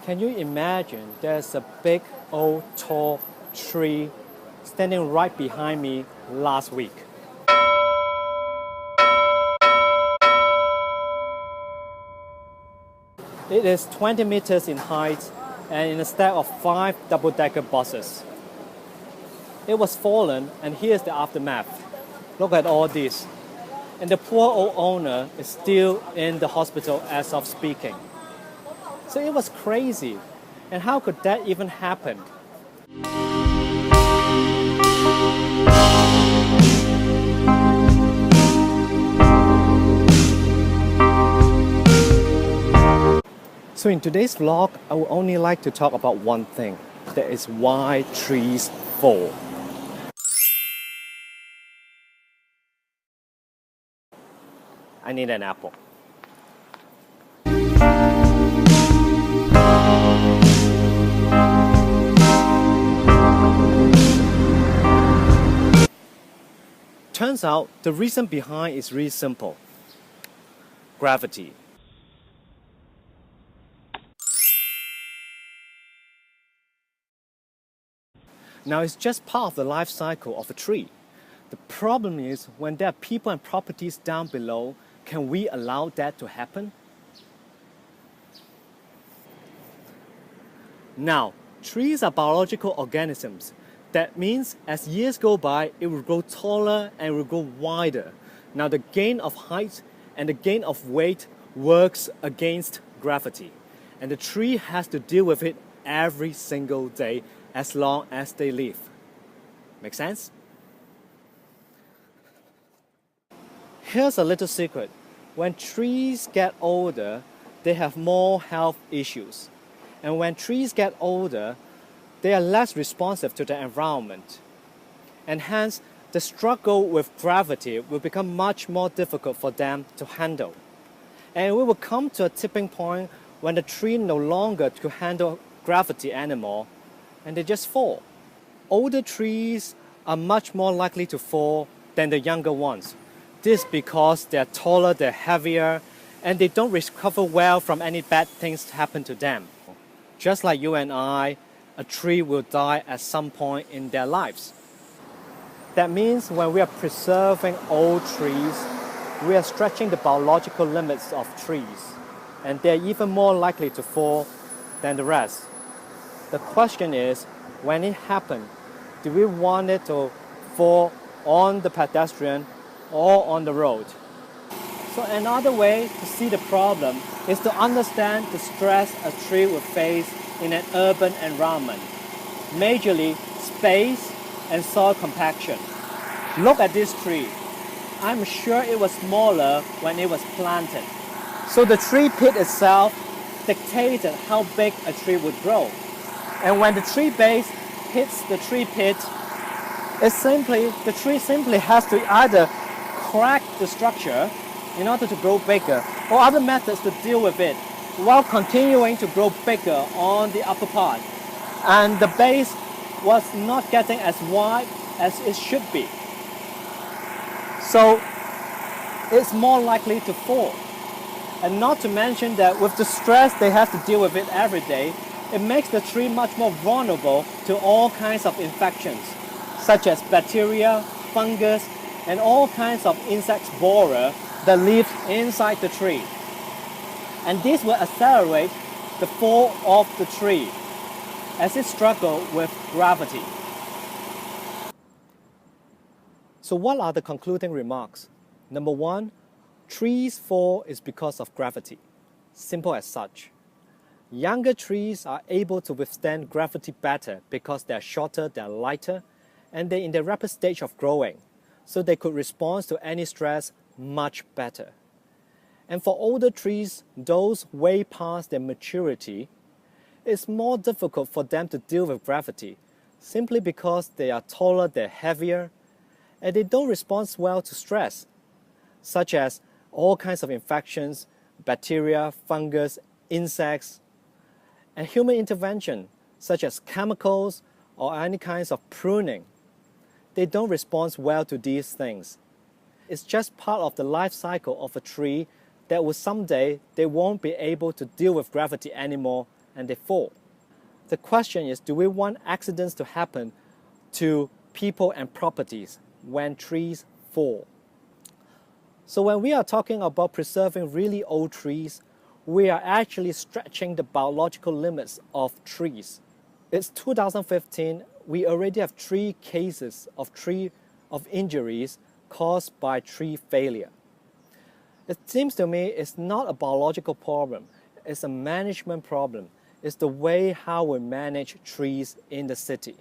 Can you imagine there's a big old tall tree standing right behind me last week? It is 20 meters in height and in a stack of 5 double-decker buses. It was fallen, and here's the aftermath. Look at all this. And the poor old owner is still in the hospital as of speaking. So it was crazy. And how could that even happen? So in today's vlog, I would only like to talk about one thing. That is why trees fall. I need an apple. Turns out the reason behind is really simple. Gravity. Now it's just part of the life cycle of a tree. The problem is when there are people and properties down below, can we allow that to happen? Now, trees are biological organisms. That means as years go by, it will grow taller and it will grow wider. Now the gain of height and the gain of weight works against gravity. And the tree has to deal with it every single day as long as they live. Make sense? Here's a little secret. When trees get older, they have more health issues. And when trees get older, they are less responsive to the environment. And hence, the struggle with gravity will become much more difficult for them to handle. And we will come to a tipping point when the tree no longer can handle gravity anymore, and they just fall. Older trees are much more likely to fall than the younger ones. This because they're taller, they're heavier, and they don't recover well from any bad things happen to them. Just like you and I, a tree will die at some point in their lives. That means when we are preserving old trees, we are stretching the biological limits of trees, and they're even more likely to fall than the rest. The question is, when it happened, do we want it to fall on the pedestrian or on the road? So another way to see the problem is to understand the stress a tree will face in an urban environment, majorly space and soil compaction. Look at this tree. I'm sure it was smaller when it was planted. So the tree pit itself dictated how big a tree would grow. And when the tree base hits the tree pit, the tree simply has to either crack the structure in order to grow bigger, or other methods to deal with it while continuing to grow bigger on the upper part. And the base was not getting as wide as it should be. So it's more likely to fall. And not to mention that with the stress they have to deal with it every day, it makes the tree much more vulnerable to all kinds of infections, such as bacteria, fungus, and all kinds of insect borer that live inside the tree. And this will accelerate the fall of the tree as it struggles with gravity. So what are the concluding remarks? Number one, trees fall is because of gravity. Simple as such. Younger trees are able to withstand gravity better because they're shorter, they're lighter, and they're in the rapid stage of growing, so they could respond to any stress much better. And for older trees, those way past their maturity, it's more difficult for them to deal with gravity, simply because they are taller, they're heavier, and they don't respond well to stress, such as all kinds of infections, bacteria, fungus, insects, and human intervention, such as chemicals or any kinds of pruning. They don't respond well to these things. It's just part of the life cycle of a tree that will someday they won't be able to deal with gravity anymore and they fall. The question is, do we want accidents to happen to people and properties when trees fall? So when we are talking about preserving really old trees, we are actually stretching the biological limits of trees. It's 2015, we already have 3 cases of injuries caused by tree failure. It seems to me it's not a biological problem, it's a management problem. It's the way how we manage trees in the city.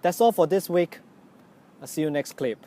That's all for this week. I'll see you next clip.